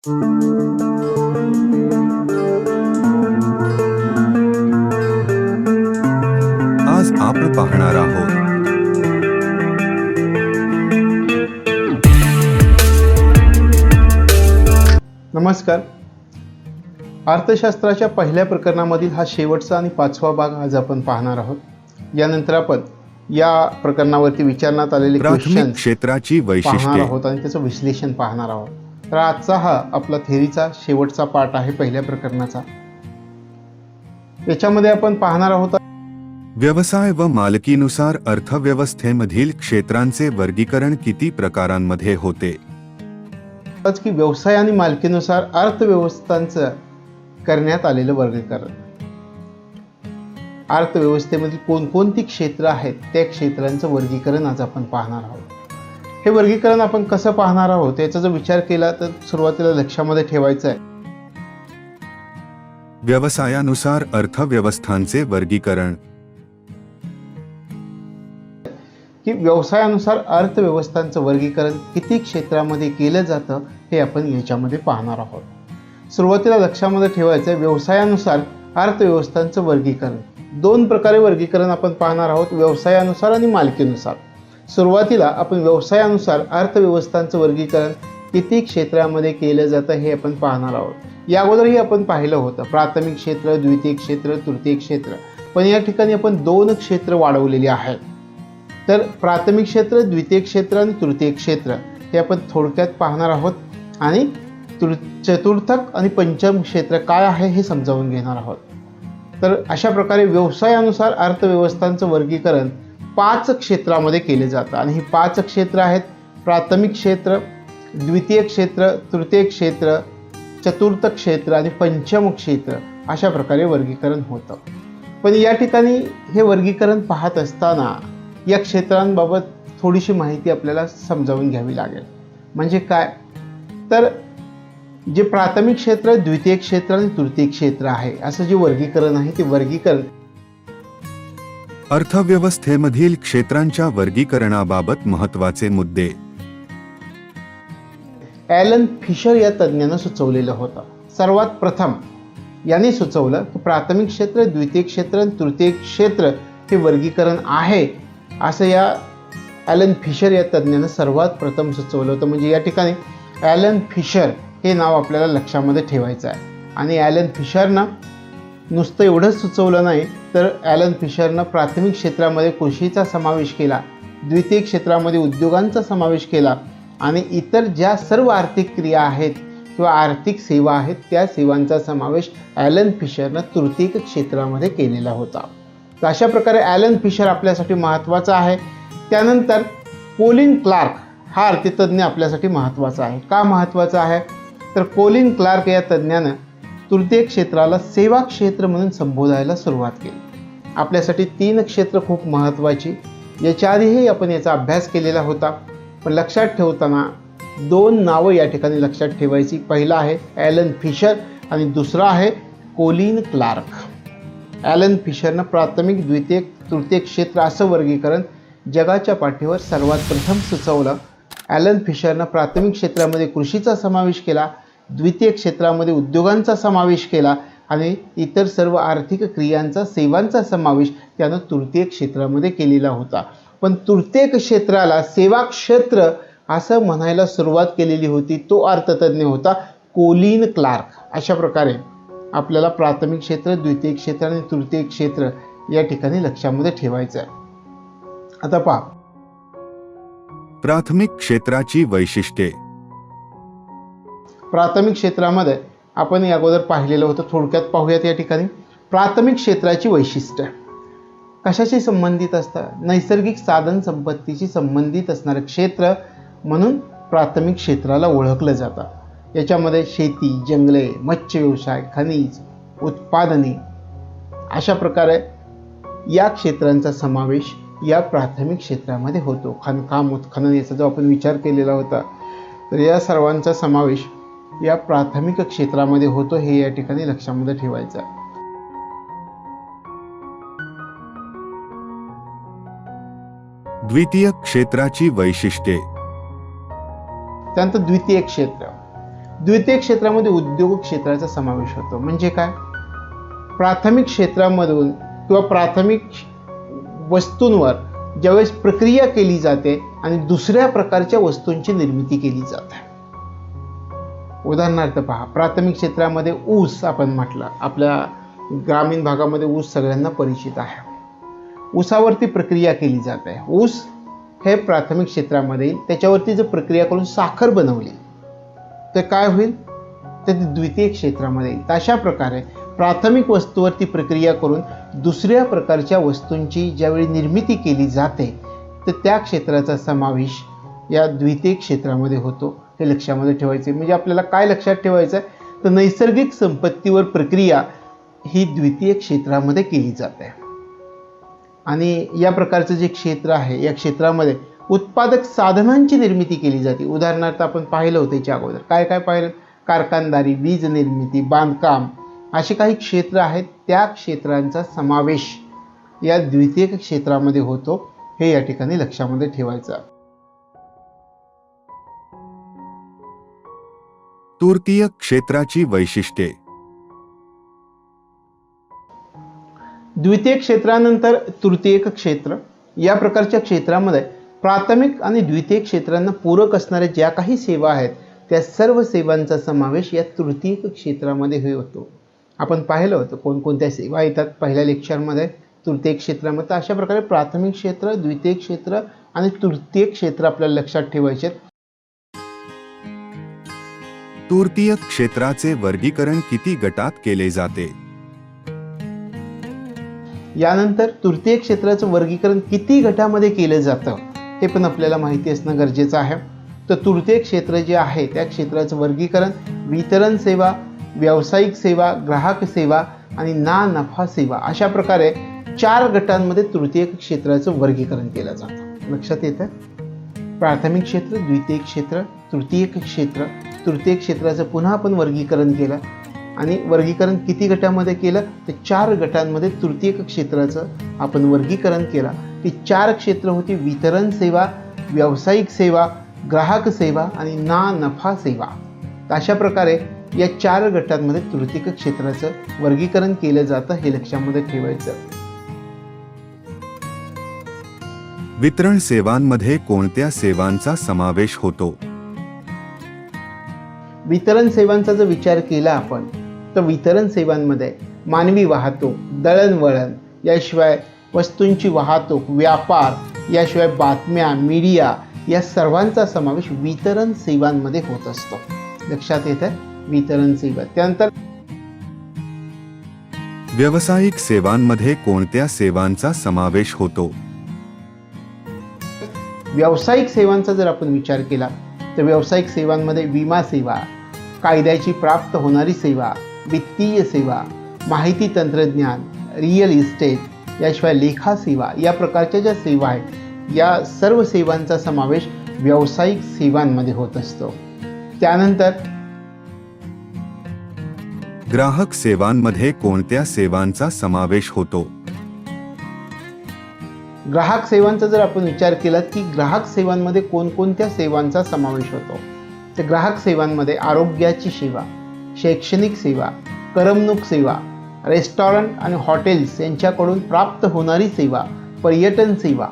आज आपण पाहणार आहोत नमस्कार. अर्थशास्त्राच्या पहिल्या प्रकरणामधील हा शेवटचा आणि 5वा भाग आज आपण पाहणार आहोत. यानंतर आपण या प्रकरणावरती विचारण्यात आलेले प्राथमिक क्वेश्चन्स क्षेत्राची पाहणार वैशिष्ट्ये. आहोत आणि त्याचं विश्लेषण पाहणार आहोत. तर आजचा हा आपला थेरीचा शेवटचा पार्ट आहे पहिल्या प्रकरणाचा. याच्यामध्ये आपण पाहणार आहोत व्यवसाय व मालकीनुसार अर्थव्यवस्थेमधील क्षेत्रांचे वर्गीकरण किती प्रकारांमध्ये होते. की व्यवसाय आणि मालकीनुसार अर्थव्यवस्थांचं करण्यात आलेलं वर्गीकरण. अर्थव्यवस्थेमधील कोणकोणती क्षेत्र आहेत त्या क्षेत्रांचं वर्गीकरण आज आपण पाहणार आहोत. हे वर्गीकरण आपण कसं पाहणार आहोत याचा जर विचार केला तर सुरुवातीला लक्षामध्ये ठेवायचं आहे व्यवसायानुसार अर्थव्यवस्थांचे वर्गीकरण. की व्यवसायानुसार अर्थव्यवस्थांचं वर्गीकरण किती क्षेत्रामध्ये केलं जातं हे आपण याच्यामध्ये पाहणार आहोत. सुरुवातीला लक्षामध्ये ठेवायचं आहे व्यवसायानुसार अर्थव्यवस्थांचं वर्गीकरण. 2 प्रकारे वर्गीकरण आपण पाहणार आहोत, व्यवसायानुसार आणि मालकीनुसार. सुरुवातीला आपण व्यवसायानुसार अर्थव्यवस्थांचं वर्गीकरण किती क्षेत्रामध्ये केलं जातं हे आपण पाहणार आहोत. या अगोदरही आपण पाहिलं होतं प्राथमिक क्षेत्र, द्वितीय क्षेत्र, तृतीय क्षेत्र. पण या ठिकाणी आपण 2 क्षेत्र वाढवलेली आहेत. तर प्राथमिक क्षेत्र, द्वितीय क्षेत्र आणि तृतीय क्षेत्र हे आपण थोडक्यात पाहणार आहोत आणि चतुर्थक आणि पंचम क्षेत्र काय आहे हे समजावून घेणार आहोत. तर अशा प्रकारे व्यवसायानुसार अर्थव्यवस्थांचं वर्गीकरण 5 क्षेत्रामध्ये केले जातं आणि ही 5 क्षेत्र आहेत प्राथमिक क्षेत्र, द्वितीय क्षेत्र, तृतीय क्षेत्र, चतुर्थ क्षेत्र आणि पंचम क्षेत्र. अशा प्रकारे वर्गीकरण होतं. पण या ठिकाणी हे वर्गीकरण पाहत असताना या क्षेत्रांबाबत थोडीशी माहिती आपल्याला समजावून घ्यावी लागेल. म्हणजे काय तर जे प्राथमिक क्षेत्र, द्वितीय क्षेत्र आणि तृतीय क्षेत्र आहे असं जे वर्गीकरण आहे ते वर्गीकरण अर्थव्यवस्थेमधील क्षेत्रांच्या वर्गीकरणाबाबत महत्त्वाचे मुद्दे. ॲलन फिशर या तज्ज्ञानं सुचवलेलं होतं. सर्वात प्रथम यांनी सुचवलं की प्राथमिक क्षेत्र, द्वितीय क्षेत्र आणि तृतीय क्षेत्र हे वर्गीकरण आहे असं या ॲलन फिशर या तज्ज्ञानं सर्वात प्रथम सुचवलं होतं. म्हणजे या ठिकाणी ॲलन फिशर हे नाव आपल्याला लक्षामध्ये ठेवायचं आहे. आणि ॲलन फिशरनं नुसतं एवढंच सुचवलं नाही तर ॲलन फिशरनं प्राथमिक क्षेत्रामध्ये कृषीचा समावेश केला, द्वितीय क्षेत्रामध्ये उद्योगांचा समावेश केला आणि इतर ज्या सर्व आर्थिक क्रिया आहेत किंवा आर्थिक सेवा आहेत त्या सेवांचा समावेश ॲलन फिशरनं तृतीय क्षेत्रामध्ये केलेला होता. तर अशा प्रकारे ॲलन फिशर आपल्यासाठी महत्त्वाचा आहे. त्यानंतर कोलिन क्लार्क हा अर्थतज्ञ आपल्यासाठी महत्त्वाचा आहे. का महत्त्वाचा आहे तर कोलिन क्लार्क या तज्ज्ञानं तृतीय क्षेत्राला सेवा क्षेत्र म्हणून संबोधायला सुरुवात केली. आपल्यासाठी 3 क्षेत्र खूप महत्त्वाची. याच्या आधीही आपण याचा अभ्यास केलेला होता. पण लक्षात ठेवताना 2 नावं या ठिकाणी लक्षात ठेवायची. पहिला आहे ॲलन फिशर आणि दुसरा आहे कोलिन क्लार्क. ॲलन फिशरनं प्राथमिक, द्वितीय, तृतीय क्षेत्र असं वर्गीकरण जगाच्या पाठीवर सर्वात प्रथम सुचवलं. ॲलन फिशरनं प्राथमिक क्षेत्रामध्ये कृषीचा समावेश केला, द्वितीय क्षेत्रामध्ये उद्योगांचा समावेश केला आणि इतर सर्व आर्थिक क्रियांचा, सेवांचा समावेश त्यानं तृतीय क्षेत्रामध्ये केलेला होता. पण तृतीय क्षेत्राला सेवा क्षेत्र असं म्हणायला सुरुवात केलेली होती तो अर्थतज्ञ होता कोलिन क्लार्क. अशा प्रकारे आपल्याला प्राथमिक क्षेत्र, द्वितीय क्षेत्र आणि तृतीय क्षेत्र या ठिकाणी लक्षामध्ये ठेवायचं आहे. आता पहा प्राथमिक क्षेत्राची वैशिष्ट्ये. प्राथमिक क्षेत्रामध्ये आपण या अगोदर पाहिलेलं होतं, थोडक्यात पाहूयात. या ठिकाणी प्राथमिक क्षेत्राची वैशिष्ट्ये कशाशी संबंधित असतात? नैसर्गिक साधन संपत्तीशी संबंधित असणारं क्षेत्र म्हणून प्राथमिक क्षेत्राला ओळखलं जातं. याच्यामध्ये शेती, जंगले, मत्स्य व्यवसाय, खनिज उत्पादने अशा प्रकारे या क्षेत्रांचा समावेश या प्राथमिक क्षेत्रामध्ये होतो. खाणकाम, उत्खनन याचा जो आपण विचार केलेला होता तर या सर्वांचा समावेश या प्राथमिक क्षेत्रामध्ये होतो. हे या ठिकाणी लक्षामध्ये ठेवायचं आहे. द्वितीय क्षेत्राची वैशिष्ट्ये. त्यानंतर द्वितीय क्षेत्र. द्वितीय क्षेत्रामध्ये उद्योग क्षेत्राचा समावेश होतो. म्हणजे काय? प्राथमिक क्षेत्रामधून किंवा प्राथमिक वस्तूंवर ज्यावेळेस प्रक्रिया केली जाते आणि दुसऱ्या प्रकारच्या वस्तूंची निर्मिती केली जाते. उदाहरणार्थ पहा, प्राथमिक क्षेत्रामध्ये ऊस आपण म्हटलं, आपल्या ग्रामीण भागामध्ये ऊस सगळ्यांना परिचित आहे. ऊसावरती प्रक्रिया केली जाते. ऊस हे प्राथमिक क्षेत्रामध्ये येईल. त्याच्यावरती जर प्रक्रिया करून साखर बनवली तर काय होईल? तर ती द्वितीय क्षेत्रामध्ये येईल. अशा प्रकारे प्राथमिक वस्तूवरती प्रक्रिया करून दुसऱ्या प्रकारच्या वस्तूंची ज्यावेळी निर्मिती केली जाते तर त्या क्षेत्राचा समावेश या द्वितीय क्षेत्रामध्ये होतो. हे लक्षामध्ये ठेवायचे. म्हणजे आपल्याला काय लक्षात ठेवायचं आहे? तर नैसर्गिक संपत्तीवर प्रक्रिया ही द्वितीय क्षेत्रामध्ये केली जाते. आणि या प्रकारचं जे क्षेत्र आहे, या क्षेत्रामध्ये उत्पादक साधनांची निर्मिती केली जाते. उदाहरणार्थ आपण पाहिलं होतं याच्या अगोदर. काय काय पाहिलं? कारखानदारी, वीज निर्मिती, बांधकाम, असे काही क्षेत्र आहेत. त्या क्षेत्रांचा समावेश या द्वितीय क्षेत्रामध्ये होतो. हे या ठिकाणी लक्षामध्ये ठेवायचं. तृतीय क्षेत्राची वैशिष्ट्ये. द्वितीय क्षेत्रानंतर तृतीय क्षेत्र. या प्रकारच्या क्षेत्रामध्ये प्राथमिक आणि द्वितीय क्षेत्रांना पूरक असणाऱ्या ज्या काही सेवा आहेत त्या सर्व सेवांचा समावेश या तृतीय क्षेत्रामध्ये होतो. आपण पाहिलं होतं कोणकोणत्या सेवा येतात पहिल्या लेक्चरमध्ये तृतीय क्षेत्रामध्ये. अशा प्रकारे प्राथमिक क्षेत्र, द्वितीय क्षेत्र आणि तृतीय क्षेत्र आपल्याला लक्षात ठेवायचे. तृतीय क्षेत्राचे वर्गीकरण किती गटात केले जाते? यानंतर तृतीय क्षेत्राचं वर्गीकरण किती गटामध्ये केलं जातं हे पण आपल्याला माहिती असणं गरजेचं आहे. तर तृतीय क्षेत्र जे आहे त्या क्षेत्राचं वर्गीकरण वितरण सेवा, व्यावसायिक सेवा, ग्राहक सेवा आणि ना नफा सेवा अशा प्रकारे 4 गटांमध्ये तृतीय क्षेत्राचं वर्गीकरण केलं जातं. लक्षात येतं? प्राथमिक क्षेत्र, द्वितीय क्षेत्र, तृतीय क्षेत्र. तृतीय क्षेत्राचं पुन्हा आपण वर्गीकरण केलं आणि वर्गीकरण किती गटामध्ये केलं? तर 4 गटांमध्ये तृतीय क्षेत्राचं आपण वर्गीकरण केलं. ती 4 क्षेत्र होती वितरण सेवा, व्यावसायिक सेवा, ग्राहक सेवा आणि ना नफा सेवा. अशा प्रकारे या 4 गटांमध्ये तृतीय क्षेत्राचं वर्गीकरण केलं जातं. हे लक्षामध्ये ठेवायचं. वितरण सेवांमध्ये कोणत्या सेवांचा समावेश होतो? वितरण सेवांचा जर विचार केला आपण तर वितरण सेवांमध्ये मानवी वाहतूक, दळणवळण, याशिवाय वस्तूंची वाहतूक, व्यापार, याशिवाय बातम्या, मीडिया या सर्वांचा समावेश वितरण सेवांमध्ये होत असतो. लक्षात येतं? वितरण सेवा. त्यानंतर व्यावसायिक सेवांमध्ये कोणत्या सेवांचा समावेश होतो? व्यावसायिक सेवांचा जर आपण विचार केला तर व्यावसायिक सेवांमध्ये विमा सेवा, कायद्याची प्राप्त होणारी सेवा, वित्तीय सेवा, माहिती तंत्रज्ञान, रिअल इस्टेट, याशिवाय लेखा सेवा या प्रकारच्या ज्या सेवा आहेत या सर्व सेवांचा समावेश व्यावसायिक सेवांमध्ये होत असतो. त्यानंतर ग्राहक सेवांमध्ये कोणत्या सेवांचा समावेश होतो? ग्राहक सेवांचा जर आपण विचार केला की ग्राहक सेवांमध्ये कोणकोणत्या सेवांचा समावेश होतो तर ग्राहक सेवांमध्ये आरोग्याची सेवा, शैक्षणिक सेवा, करमणूक सेवा, रेस्टॉरंट आणि हॉटेल्स यांच्याकडून प्राप्त होणारी सेवा, पर्यटन सेवा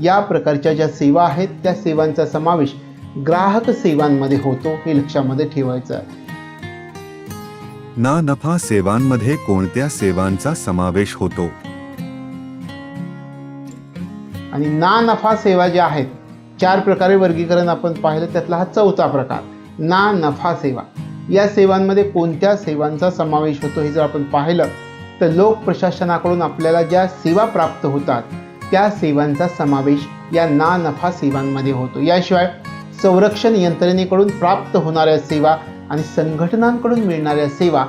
या प्रकारच्या ज्या सेवा आहेत त्या सेवांचा समावेश ग्राहक सेवांमध्ये होतो. हे लक्षामध्ये ठेवायचं आहे. ना नफा सेवांमध्ये कोणत्या सेवांचा समावेश होतो? आणि ना नफा सेवा ज्या आहेत 4 प्रकारे वर्गीकरण आपण पाहिलं त्यातला हा 4था प्रकार ना नफा सेवा. या सेवांमध्ये कोणत्या सेवांचा समावेश होतो हे जर आपण पाहिलं तर लोक प्रशासनाकडून आपल्याला ज्या सेवा प्राप्त होतात त्या सेवांचा समावेश या ना नफा सेवांमध्ये होतो. याशिवाय संरक्षण यंत्रणेकडून प्राप्त होणाऱ्या सेवा आणि संघटनांकडून मिळणाऱ्या सेवा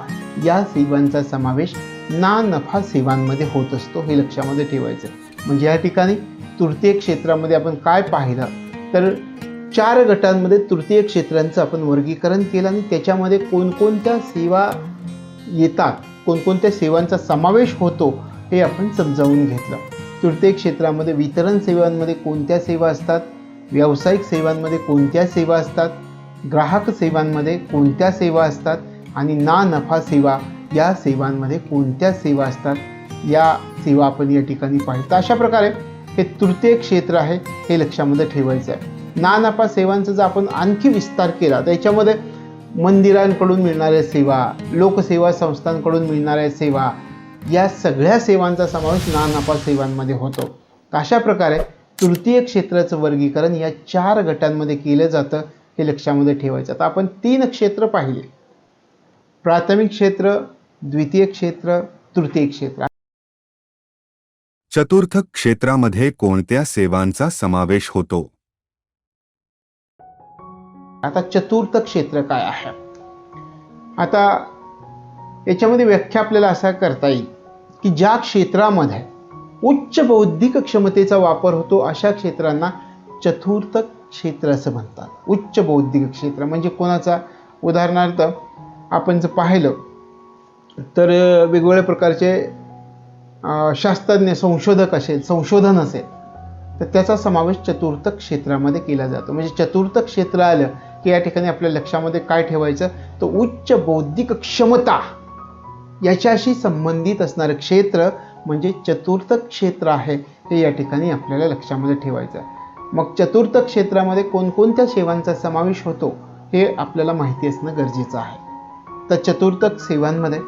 या सेवांचा समावेश ना नफा सेवांमध्ये होत असतो. हे लक्षामध्ये ठेवायचं. म्हणजे या ठिकाणी तृतीय क्षेत्रामध्ये आपण काय पाहिलं तर 4 गटांमध्ये तृतीय क्षेत्रांचं आपण वर्गीकरण केलं आणि त्याच्यामध्ये कोणकोणत्या सेवा येतात, कोणकोणत्या सेवांचा समावेश होतो हे आपण समजावून घेतलं. तृतीय क्षेत्रामध्ये वितरण सेवांमध्ये कोणत्या सेवा असतात, व्यावसायिक सेवांमध्ये कोणत्या सेवा असतात, ग्राहक सेवांमध्ये कोणत्या सेवा असतात आणि ना नफा सेवा या सेवांमध्ये कोणत्या सेवा असतात, या सेवा आपण या ठिकाणी पाहिजे. तर अशा प्रकारे हे तृतीय क्षेत्र आहे, हे लक्षामध्ये ठेवायचं आहे. ना नफा सेवांचा जर आपण आणखी विस्तार केला तर याच्यामध्ये मंदिरांकडून मिळणाऱ्या सेवा, लोकसेवा संस्थांकडून मिळणाऱ्या सेवा, या सगळ्या सेवांचा समावेश ना नफा सेवांमध्ये होतो. अशा प्रकारे तृतीय क्षेत्राचं वर्गीकरण या 4 गटांमध्ये केलं जातं, हे लक्षामध्ये ठेवायचं. आता आपण 3 क्षेत्र पाहिले: प्राथमिक क्षेत्र, द्वितीय क्षेत्र, तृतीय क्षेत्र. चतुर्थ क्षेत्रामध्ये कोणत्या सेवांचा समावेश होतो? आता चतुर्थ क्षेत्र काय आहे? आता याच्यामध्ये व्याख्या आपल्याला असा करता येईल की ज्या क्षेत्रामध्ये उच्च बौद्धिक क्षमतेचा वापर होतो अशा क्षेत्रांना चतुर्थ क्षेत्र असं म्हणतात. उच्च बौद्धिक क्षेत्र म्हणजे कोणाचा? उदाहरणार्थ आपण जर पाहिलं तर वेगवेगळ्या प्रकारचे शास्त्रज्ञ, संशोधक असेल, संशोधन असेल, तर त्याचा समावेश चतुर्थ क्षेत्रामध्ये केला जातो. म्हणजे चतुर्थ क्षेत्र आलं की या ठिकाणी आपल्या लक्षामध्ये काय ठेवायचं? तर उच्च बौद्धिक क्षमता याच्याशी संबंधित असणारं क्षेत्र म्हणजे चतुर्थ क्षेत्र आहे, हे या ठिकाणी आपल्याला लक्षामध्ये ठेवायचं आहे. मग चतुर्थ क्षेत्रामध्ये कोणकोणत्या सेवांचा समावेश होतो हे आपल्याला माहिती असणं गरजेचं आहे. तर चतुर्थ सेवांमध्ये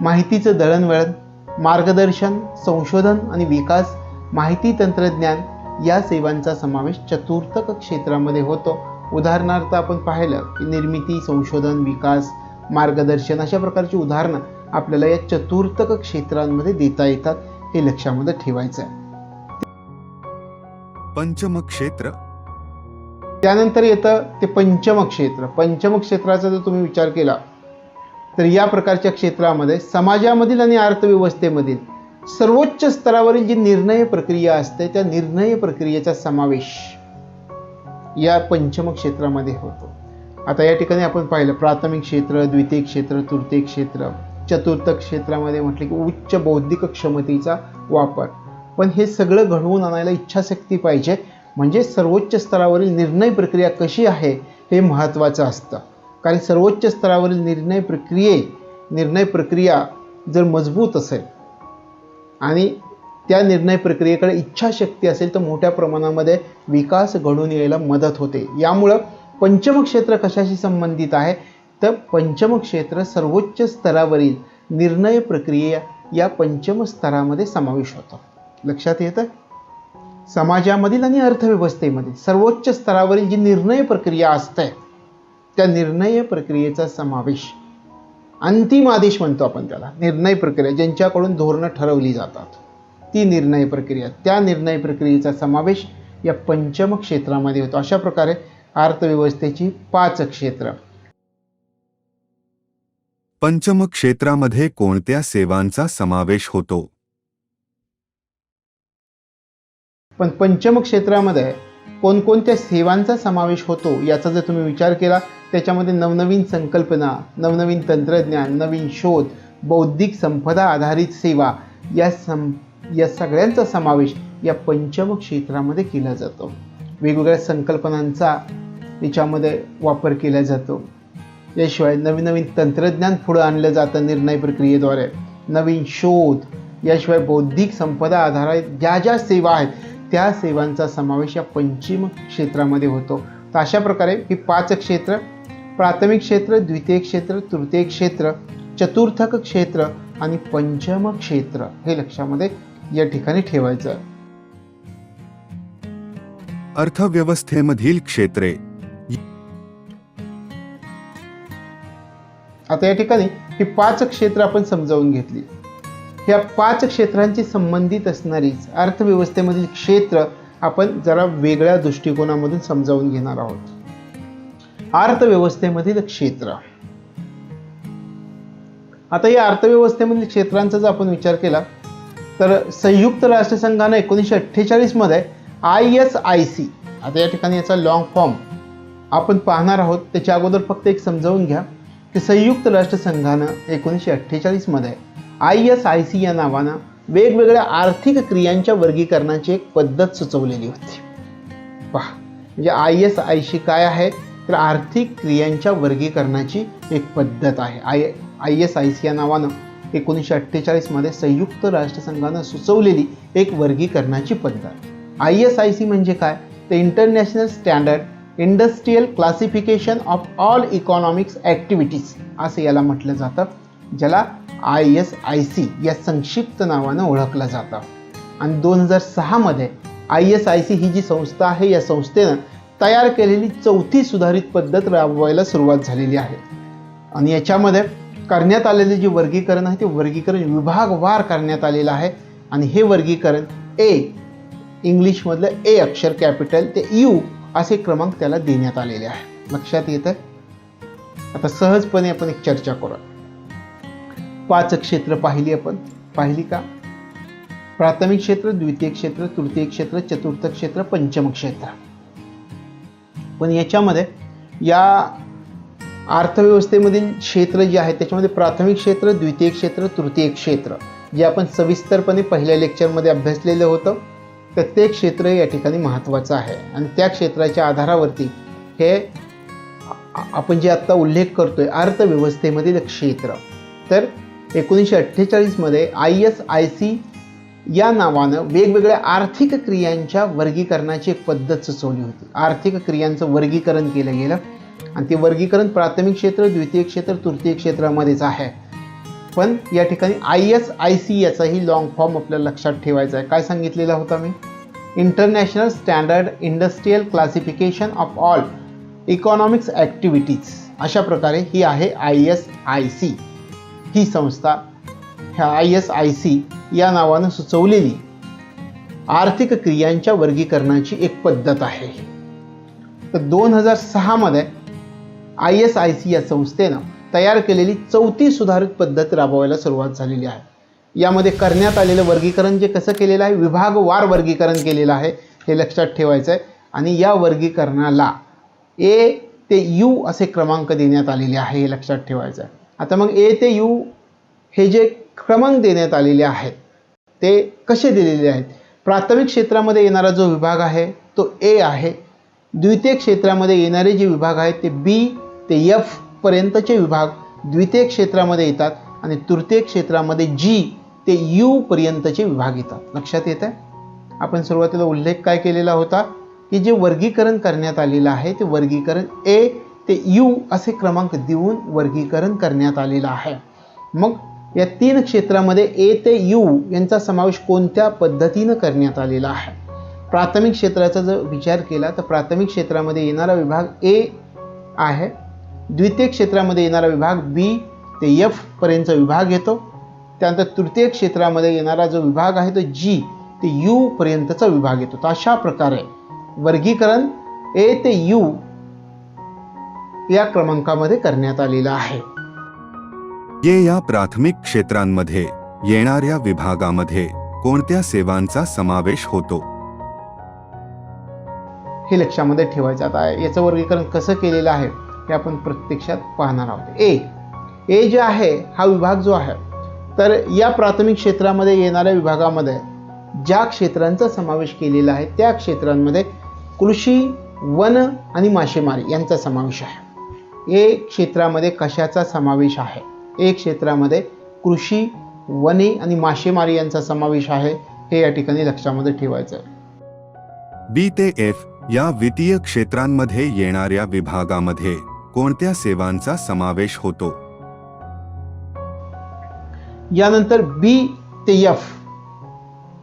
माहितीचं दळणवळण, मार्गदर्शन, संशोधन आणि विकास, माहिती तंत्रज्ञान या सेवांचा समावेश चतुर्थ क्षेत्रामध्ये होतो. उदाहरणार्थ आपण पाहिलं की निर्मिती, संशोधन, विकास, मार्गदर्शन अशा प्रकारची उदाहरणं आपल्याला या चतुर्थ क्षेत्रांमध्ये देता येतात, हे लक्षामध्ये ठेवायचं आहे. पंचम क्षेत्र. त्यानंतर येतं ते पंचम क्षेत्र. पंचम क्षेत्राचा जर तुम्ही विचार केला तर या प्रकारच्या क्षेत्रामध्ये समाजामधील आणि अर्थव्यवस्थेमधील सर्वोच्च स्तरावरील जी निर्णय प्रक्रिया असते त्या निर्णय प्रक्रियेचा समावेश या पंचम क्षेत्रामध्ये होतो. आता या ठिकाणी आपण पाहिलं प्राथमिक क्षेत्र, द्वितीय क्षेत्र, तृतीय क्षेत्र. चतुर्थ क्षेत्रामध्ये म्हटलं की उच्च बौद्धिक क्षमतेचा वापर. पण हे सगळं घडवून आणायला इच्छाशक्ती पाहिजे. म्हणजे सर्वोच्च स्तरावरील निर्णय प्रक्रिया कशी आहे हे महत्त्वाचं असतं. कारण सर्वोच्च स्तरावरील निर्णय प्रक्रिया जर मजबूत असेल आणि त्या निर्णय प्रक्रियेकडे इच्छाशक्ती असेल तर मोठ्या प्रमाणामध्ये विकास घडून यायला मदत होते. यामुळं पंचम क्षेत्र कशाशी संबंधित आहे? तर पंचम क्षेत्र सर्वोच्च स्तरावरील निर्णय प्रक्रिया या पंचम स्तरामध्ये समावेश होतो. लक्षात येतं? समाजामधील आणि अर्थव्यवस्थेमधील सर्वोच्च स्तरावरील जी निर्णय प्रक्रिया असते त्या निर्णय प्रक्रियेचा समावेश, अंतिम आदेश म्हणतो आपण त्याला, निर्णय प्रक्रिया ज्यांच्याकडून धोरणं ठरवली जातात ती निर्णय प्रक्रिया, त्या निर्णय प्रक्रियेचा समावेश या पंचम क्षेत्रामध्ये होतो. अशा प्रकारे अर्थव्यवस्थेची 5 क्षेत्र. पंचम क्षेत्रामध्ये कोणत्या सेवांचा समावेश होतो? पण पंचम क्षेत्रामध्ये कोणकोणत्या सेवांचा समावेश होतो याचा जर तुम्ही विचार केला त्याच्यामध्ये नवनवीन संकल्पना, नवनवीन तंत्रज्ञान, नवीन शोध, बौद्धिक संपदा आधारित सेवा या सगळ्यांचा समावेश या पंचम क्षेत्रामध्ये केला जातो. वेगवेगळ्या संकल्पनांचा याच्यामध्ये वापर केला जातो. याशिवाय नवीन नवीन तंत्रज्ञान पुढे आणलं जातं निर्णय प्रक्रियेद्वारे, नवीन शोध, याशिवाय बौद्धिक संपदा आधारित ज्या सेवा आहेत त्या सेवांचा समावेश या पंचम क्षेत्रामध्ये होतो. तर अशा प्रकारे ही 5 क्षेत्र, प्राथमिक क्षेत्र, द्वितीय क्षेत्र, तृतीय क्षेत्र, चतुर्थक क्षेत्र आणि पंचम क्षेत्र हे लक्षामध्ये या ठिकाणी ठेवायचं. अर्थव्यवस्थेमधील क्षेत्रे. आता या ठिकाणी ही 5 क्षेत्र आपण समजावून घेतली. ह्या 5 क्षेत्रांची संबंधित असणारी अर्थव्यवस्थेमधील क्षेत्र आपण जरा वेगळ्या दृष्टिकोनामधून समजावून घेणार आहोत. अर्थव्यवस्थेमधील क्षेत्र. आता या अर्थव्यवस्थेमधील क्षेत्रांचा जर आपण विचार केला तर संयुक्त राष्ट्रसंघाने 1948 मध्ये ISIC, आता या ठिकाणी याचा लॉंग फॉर्म आपण पाहणार आहोत. त्याच्या अगोदर फक्त एक समजावून घ्या की संयुक्त राष्ट्रसंघानं 1948 मध्ये ISIC या नावानं वेगवेगळ्या आर्थिक क्रियांच्या वर्गीकरणाची एक पद्धत सुचवलेली होती. पहा, म्हणजे ISIC काय आहे तर आर्थिक क्रियांच्या वर्गीकरणाची एक पद्धत आहे. ISIC या नावानं 1948 मध्ये संयुक्त राष्ट्रसंघानं सुचवलेली एक वर्गीकरणाची पद्धत. ISIC म्हणजे काय, तर international standard industrial classification of all economics activities असं याला म्हटलं जातं, ज्याला ISIC या संक्षिप्त नावानं ओळखलं जातं. आणि 2006 मध्ये ISIC ही जी संस्था आहे, या संस्थेनं तयार केलेली 4थी सुधारित पद्धत राबवायला सुरुवात झालेली आहे. आणि याच्यामध्ये करण्यात आलेले जे वर्गीकरण आहे ते वर्गीकरण विभागवार करण्यात आलेलं आहे. आणि हे वर्गीकरण इंग्लिशमधलं A अक्षर कॅपिटल ते U असे क्रमांक त्याला देण्यात आलेले आहे. लक्षात येतं. आता सहजपणे आपण एक चर्चा करू. 5 क्षेत्र पाहिली का? प्राथमिक क्षेत्र, द्वितीय क्षेत्र, तृतीय क्षेत्र, चतुर्थ क्षेत्र, पंचम क्षेत्र. पण याच्यामध्ये या अर्थव्यवस्थेमधील क्षेत्र जे आहेत त्याच्यामध्ये प्राथमिक क्षेत्र, द्वितीय क्षेत्र, तृतीय क्षेत्र जे आपण सविस्तरपणे पहिल्या लेक्चरमध्ये अभ्यासलेलं होतं, प्रत्येक क्षेत्र या ठिकाणी महत्त्वाचं आहे. आणि त्या क्षेत्राच्या आधारावरती हे आपण जे आत्ता उल्लेख करतोय अर्थव्यवस्थेमधील क्षेत्र, तर 1948 मध्ये ISIC या नावानं वेगवेगळ्या आर्थिक क्रियांच्या वर्गीकरणाची एक पद्धत सुचवली होती. आर्थिक क्रियांचं वर्गीकरण केलं गेलं आणि ते वर्गीकरण प्राथमिक क्षेत्र, द्वितीय क्षेत्र, तृतीय क्षेत्रामध्येच आहे. पण या ठिकाणी ISIC याचाही लॉंग फॉर्म आपल्याला लक्षात ठेवायचा आहे. काय सांगितलेला होता मी? International standard industrial classification of all economics activities. अशा प्रकारे ही आहे ISIC ही संस्था. ह्या ISIC या नावानं सुचवलेली आर्थिक क्रियांच्या वर्गीकरणाची एक पद्धत आहे. तर 2006 मध्ये ISIC या संस्थेनं तयार केलेली 4थी सुधारित पद्धत राबवायला सुरुवात झालेली आहे. यामध्ये करण्यात आलेलं वर्गीकरण जे कसं केलेलं आहे, विभागवार वर्गीकरण केलेलं आहे, हे लक्षात ठेवायचं आहे. आणि या वर्गीकरणाला A ते U असे क्रमांक देण्यात आलेले आहे, हे लक्षात ठेवायचं आहे. आता मग A ते U हे जे क्रमांक देण्यात आलेले आहेत ते कसे दिलेले आहेत? प्राथमिक क्षेत्रामध्ये येणारा जो विभाग आहे तो A आहे. द्वितीय क्षेत्रामध्ये येणारे जे विभाग आहेत ते B ते F पर्यंतचे विभाग द्वितीय क्षेत्रामध्ये येतात आणि तृतीय क्षेत्रामध्ये G ते U पर्यंतचे विभाग येतात. लक्षात येतं. आपण सुरुवातीला उल्लेख काय केलेला होता की जे वर्गीकरण करण्यात आलेलं आहे ते वर्गीकरण A ते U असे क्रमांक देऊन वर्गीकरण करण्यात आलेलं आहे. मग या 3 क्षेत्रामध्ये A ते U यांचा समावेश कोणत्या पद्धतीनं करण्यात आलेला आहे? प्राथमिक क्षेत्राचा जर विचार केला तर प्राथमिक क्षेत्रामध्ये येणारा विभाग A आहे. द्वितीय क्षेत्रामध्ये येणारा विभाग B ते F पर्यंतचा विभाग येतो. त्यानंतर तृतीय क्षेत्रामध्ये येणारा जो विभाग आहे तो G ते U पर्यंतचा विभाग येतो. तर अशा प्रकारे वर्गीकरण A ते U या क्रमांकामध्ये करण्यात आलेलं आहे. या प्राथमिक क्षेत्रांमध्ये येणाऱ्या विभागामध्ये कोणत्या सेवांचा समावेश होतो? हे लक्षामध्ये ठेवायचं. आता याचं वर्गीकरण कसं केलेलं आहे हे आपण प्रत्यक्षात पाहणार आहोत. A जे आहे हा विभाग जो आहे, तर या प्राथमिक क्षेत्रामध्ये येणाऱ्या विभागामध्ये ज्या क्षेत्रांचा समावेश केलेला आहे त्या क्षेत्रांमध्ये कृषी, वन आणि मासेमारी यांचा समावेश आहे. A क्षेत्रामध्ये कशाचा समावेश आहे? A क्षेत्रामध्ये कृषी, वने आणि मासेमारी यांचा समावेश आहे, हे या ठिकाणी लक्षामध्ये ठेवायचं आहे. B ते F या वित्तीय क्षेत्रांमध्ये येणाऱ्या विभागामध्ये कोणत्या सेवांचा समावेश होतो? यानंतर B ते F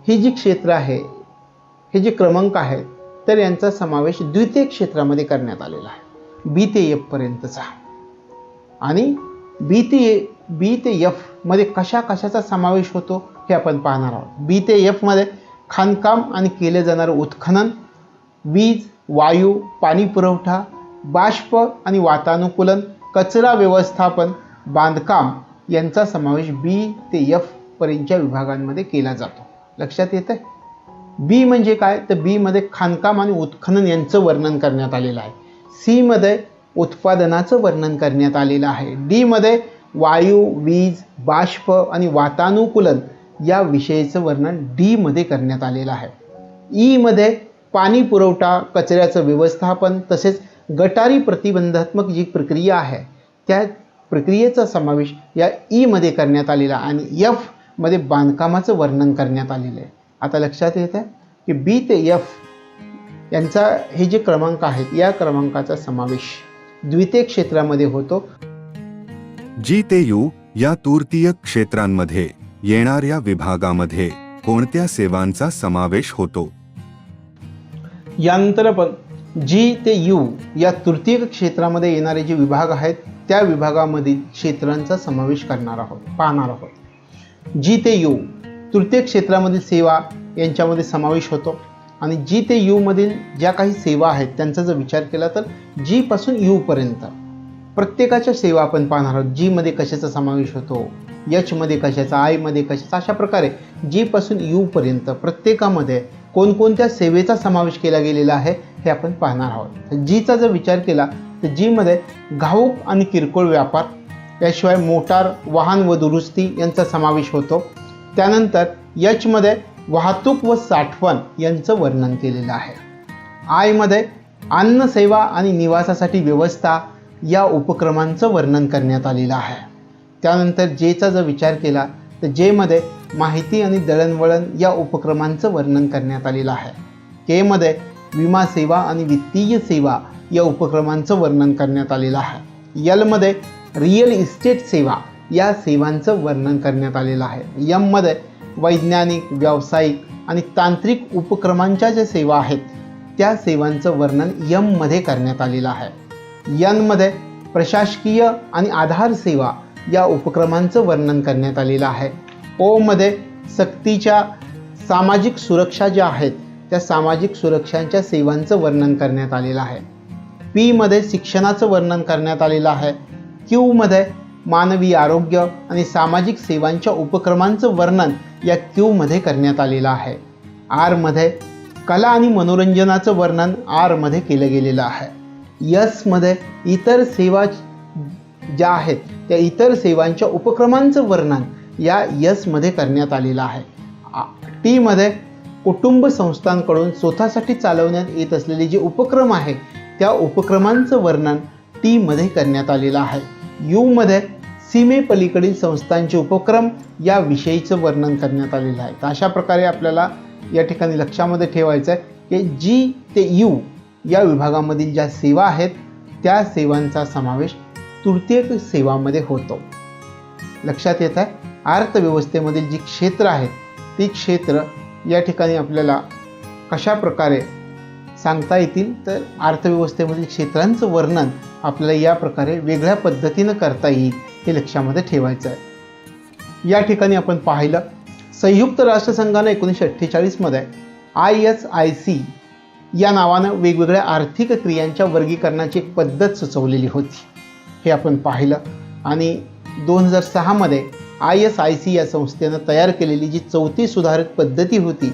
ही जी क्षेत्र आहे, हे जे क्रमांक आहेत, तर यांचा समावेश द्वितीय क्षेत्रामध्ये करण्यात आलेला आहे, B ते F पर्यंतचा. आणि B ते F मध्ये कशाचा समावेश होतो हे आपण पाहणार आहोत. B ते F मध्ये खाणकाम आणि केले जाणारे उत्खनन, वीज, वायू, पाणी पुरवठा, बाष्प आणि वातानुकूलन, कचरा व्यवस्थापन, बांधकाम यांचा समावेश B ते F पर्यंतच्या विभागांमध्ये केला जातो. लक्षात येतंय. B म्हणजे काय, तर B मध्ये खाणकाम आणि उत्खनन यांचं वर्णन करण्यात आलेलं आहे. C मध्ये उत्पादनाचं वर्णन करण्यात आलेलं आहे. D मध्ये वायू, वीज, बाष्प आणि वातानुकूलन या विषयीचं वर्णन D मध्ये करण्यात आलेलं आहे. E मध्ये पाणी पुरवठा, कचऱ्याचं व्यवस्थापन तसेच गटारी प्रतिबंधात्मक जी प्रक्रिया आहे त्या प्रक्रियेचा समावेश या ई मध्ये करण्यात आलेला आणि एफ मध्ये बांधकामाचं वर्णन करण्यात आलेलं आहे. आता लक्षात येत आहे की बी ते एफ यांचा हे जे क्रमांक आहेत या क्रमांकाचा समावेश द्वितीय क्षेत्रामध्ये होतो. जी ते यू या तृतीय क्षेत्रांमध्ये येणाऱ्या विभागामध्ये कोणत्या सेवांचा समावेश होतो? यानंतर आपण जी ते यू या तृतीय क्षेत्रामध्ये येणारे जे विभाग आहेत त्या विभागामधील क्षेत्रांचा समावेश पाहणार आहोत. जी ते यू तृतीय क्षेत्रामधील सेवा यांच्यामध्ये समावेश होतो आणि जी ते यू मधील ज्या काही सेवा आहेत त्यांचा जर विचार केला तर जी पासून यू पर्यंत प्रत्येकाच्या सेवा आपण पाहणार आहोत. जी मध्ये कशाचा समावेश होतो, एच मध्ये कशाचा, आय मध्ये कशाचा, अशा प्रकारे जी पासून यू पर्यंत प्रत्येकामध्ये कोणकोणत्या सेवेचा समावेश केला गेलेला आहे हे आपण पाहणार आहोत. जीचा जर विचार केला तर जी मध्ये घाऊक आणि किरकोळ व्यापार, याशिवाय मोटार वाहन व दुरुस्ती यांचा समावेश होतो. त्यानंतर एच मध्ये वाहतूक व साठवण यांचं वर्णन केलेलं आहे. आय मध्ये अन्न सेवा आणि निवासासाठी व्यवस्था या उपक्रमांचं वर्णन करण्यात आलेलं आहे. त्यानंतर जेचा जर विचार केला तर जे मध्ये माहिती आणि दळणवळण या उपक्रमांचं वर्णन करण्यात आलेलं आहे. के मध्ये विमा सेवा आणि वित्तीय सेवा या उपक्रमांचं वर्णन करण्यात आलेलं आहे. यल मध्ये रिअल इस्टेट सेवा या सेवांचं वर्णन करण्यात आलेलं आहे. यम मध्ये वैज्ञानिक, व्यावसायिक आणि तांत्रिक उपक्रमांच्या ज्या सेवा आहेत त्या सेवांचं वर्णन यम मध्ये करण्यात आलेलं आहे. यन मध्ये प्रशासकीय आणि आधार सेवा या उपक्रमांचं वर्णन करण्यात आलेलं आहे. ओ मध्ये सक्तीच्या सामाजिक सुरक्षा ज्या आहेत त्या सामाजिक सुरक्षांच्या सेवांचं वर्णन करण्यात आलेलं आहे. पी मध्ये शिक्षणाचं वर्णन करण्यात आलेलं आहे. क्यू मध्ये मानवी आरोग्य आणि सामाजिक सेवांच्या उपक्रमांचं वर्णन या क्यू मध्ये करण्यात आलेलं आहे. आर मध्ये कला आणि मनोरंजनाचं वर्णन आर मध्ये केलं गेलेलं आहे. यस मध्ये इतर सेवा ज्या आहेत त्या इतर सेवांच्या उपक्रमांचं वर्णन या यस मध्ये करण्यात आलेलं आहे. टी मध्ये कुटुंब संस्थांकडून स्वतःसाठी चालवण्यात येत असलेले जे उपक्रम आहे त्या उपक्रमांचं वर्णन टी मध्ये करण्यात आलेलं आहे. यू मध्ये सीमेपलीकडील संस्थांचे उपक्रम या विषयीचं वर्णन करण्यात आलेलं आहे. तर अशा प्रकारे आपल्याला या ठिकाणी लक्षामध्ये ठेवायचं आहे की जी ते यू या विभागामधील ज्या सेवा आहेत त्या सेवांचा समावेश तृतीय सेवामध्ये होतो. लक्षात येत आहे. अर्थव्यवस्थेमधील जी क्षेत्र आहेत ती क्षेत्र या ठिकाणी आपल्याला कशा प्रकारे सांगता येतील तर अर्थव्यवस्थेमधील क्षेत्रांचं वर्णन आपल्याला या प्रकारे वेगळ्या पद्धतीनं करता येईल हे लक्षामध्ये ठेवायचं आहे. या ठिकाणी आपण पाहिलं संयुक्त राष्ट्रसंघानं 1948 मध्ये ISIC या नावानं वेगवेगळ्या आर्थिक क्रियांच्या वर्गीकरणाची एक पद्धत सुचवलेली होती हे आपण पाहिलं. आणि 2006 मध्ये ISIC या संस्थेनं तयार केलेली जी 4थी सुधारित पद्धती होती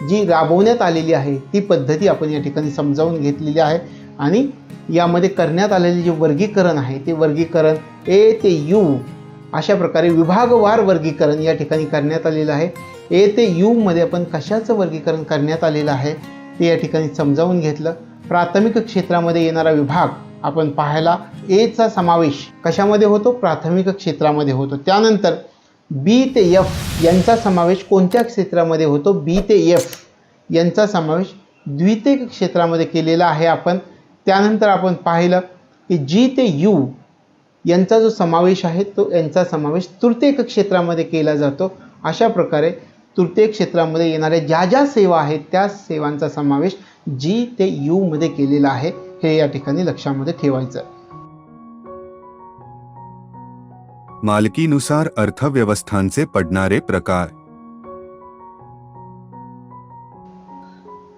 जी राबवण्यात आलेली आहे ती पद्धती आपण या ठिकाणी समजावून घेतलेली आहे. आणि यामध्ये करण्यात आलेले जे वर्गीकरण आहे ते वर्गीकरण ए ते यू अशा प्रकारे विभागवार वर्गीकरण या ठिकाणी करण्यात आलेलं आहे. ए ते यू मध्ये आपण कशाचं वर्गीकरण करण्यात आलेलं आहे ते या ठिकाणी समजावून घेतलं. प्राथमिक क्षेत्रामध्ये येणारा विभाग आपण पाहायला एचा समावेश कशामध्ये होतो, प्राथमिक क्षेत्रामध्ये होतो. त्यानंतर बी ते एफ यांचा समावेश कोणत्या क्षेत्रामध्ये होतो, बी ते एफ यांचा समावेश द्वितीय क्षेत्रामध्ये केलेला आहे आपण. त्यानंतर आपण पाहिलं की जी ते यू यांचा जो समावेश आहे तो यांचा समावेश तृतीय क्षेत्रामध्ये केला जातो. अशा प्रकारे तृतीय क्षेत्रामध्ये येणाऱ्या ज्या ज्या सेवा आहेत त्या सेवांचा समावेश जी ते यू मध्ये केलेला आहे हे या ठिकाणी लक्षामध्ये ठेवायचं. मालकीनुसार अर्थव्यवस्थांचे पडणारे प्रकार.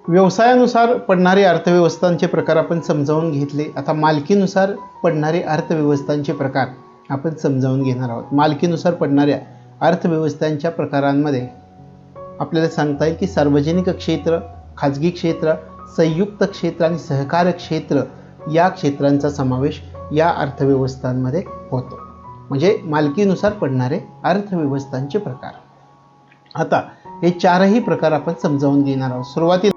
व्यवसायानुसार पडणारे अर्थव्यवस्थांचे प्रकार आपण समजावून घेतले. आता मालकीनुसार पडणारे अर्थव्यवस्थांचे प्रकार आपण समजावून घेणार आहोत. मालकीनुसार पडणाऱ्या अर्थव्यवस्थांच्या प्रकारांमध्ये आपल्याला सांगता येईल की सार्वजनिक क्षेत्र, खाजगी क्षेत्र, संयुक्त क्षेत्र आणि सहकार क्षेत्र या क्षेत्रांचा समावेश या अर्थव्यवस्थांमध्ये होतो. म्हणजे मालकीनुसार पडणारे अर्थव्यवस्थांचे प्रकार. आता हे चारही प्रकार आपण समजावून घेणार आहोत. सुरुवातीला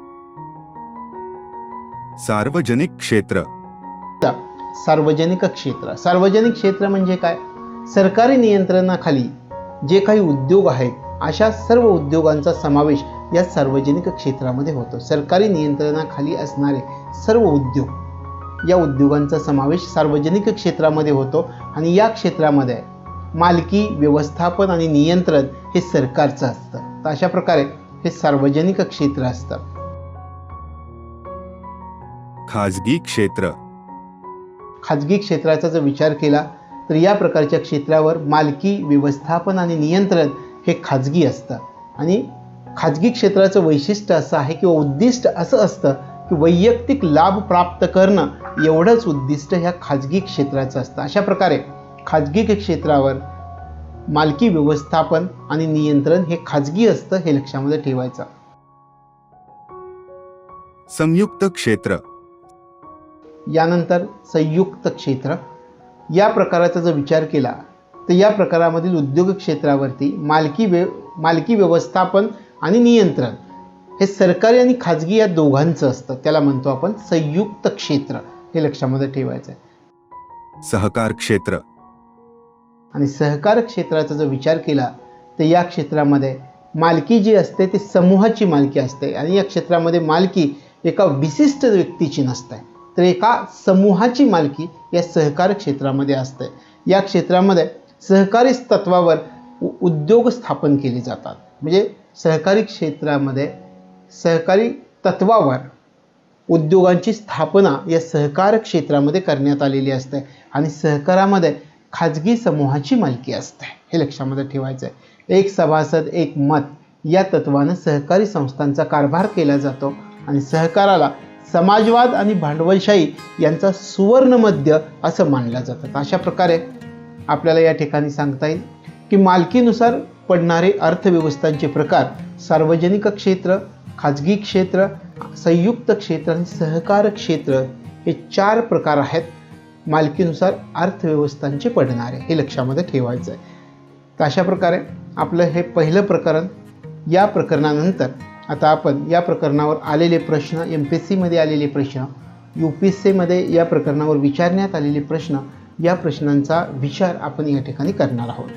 सार्वजनिक क्षेत्र. सार्वजनिक क्षेत्र. सार्वजनिक क्षेत्र म्हणजे काय? सरकारी नियंत्रणाखाली जे काही उद्योग आहेत अशा सर्व उद्योगांचा समावेश या सार्वजनिक क्षेत्रामध्ये होतो. सरकारी नियंत्रणाखाली असणारे सर्व उद्योग, या उद्योगांचा समावेश सार्वजनिक क्षेत्रामध्ये होतो आणि या क्षेत्रामध्ये मालकी, व्यवस्थापन आणि नियंत्रण हे सरकारचं असतं. तर अशा प्रकारे हे सार्वजनिक क्षेत्र असतं. खाजगी क्षेत्र. खाजगी क्षेत्राचा जर विचार केला तर या प्रकारच्या क्षेत्रावर मालकी, व्यवस्थापन आणि नियंत्रण हे खाजगी असतं. आणि खाजगी क्षेत्राचं वैशिष्ट्य असं आहे किंवा उद्दिष्ट असं असतं की वैयक्तिक लाभ प्राप्त करणं एवढंच उद्दिष्ट ह्या खाजगी क्षेत्राचं असतं. अशा प्रकारे खाजगी क्षेत्रावर मालकी, व्यवस्थापन आणि नियंत्रण हे खाजगी असतं, हे लक्षामध्ये ठेवायचं. संयुक्त क्षेत्र. यानंतर संयुक्त क्षेत्र. या प्रकाराचा जर विचार केला तर या प्रकारामधील उद्योग क्षेत्रावरती मालकी, व्यवस्थापन आणि नियंत्रण हे सरकारी आणि खाजगी या दोघांचं असतं. त्याला म्हणतो आपण संयुक्त क्षेत्र, हे लक्षामध्ये ठेवायचं आहे. सहकार क्षेत्र. आणि सहकार क्षेत्राचा जर विचार केला तर या क्षेत्रामध्ये मालकी जी असते ती समूहाची मालकी असते आणि या क्षेत्रामध्ये मालकी एका विशिष्ट व्यक्तीची नसते, तर एका समूहाची मालकी या सहकार क्षेत्रामध्ये असते. या क्षेत्रामध्ये सहकारी तत्वावर उद्योग स्थापन केले जातात. म्हणजे सहकारी क्षेत्रामध्ये सहकारी तत्वावर उद्योगांची स्थापना या सहकार क्षेत्रामध्ये करण्यात आलेली असते आणि सहकारामध्ये खाजगी समूहाची मालकी असते, हे लक्षामध्ये ठेवायचं आहे. एक सभासद एक मत या तत्वानं सहकारी संस्थांचा कारभार केला जातो आणि सहकाराला समाजवाद आणि भांडवलशाही यांचा सुवर्ण मध्य असं मानलं जातं. अशा प्रकारे आपल्याला या ठिकाणी सांगता येईल की मालकीनुसार पडणारे अर्थव्यवस्थांचे प्रकार सार्वजनिक क्षेत्र, खाजगी क्षेत्र, संयुक्त क्षेत्र आणि सहकार क्षेत्र हे 4 प्रकार आहेत मालकीनुसार अर्थव्यवस्थांचे पडणारे, हे लक्षामध्ये ठेवायचं आहे. तर अशा प्रकारे आपलं हे पहिलं प्रकरण. या प्रकरणानंतर आता आपण या प्रकरणावर आलेले प्रश्न, MPSCमध्ये आलेले प्रश्न, UPSCमध्ये या प्रकरणावर विचारण्यात आलेले प्रश्न, या प्रश्नांचा विचार आपण या ठिकाणी करणार आहोत.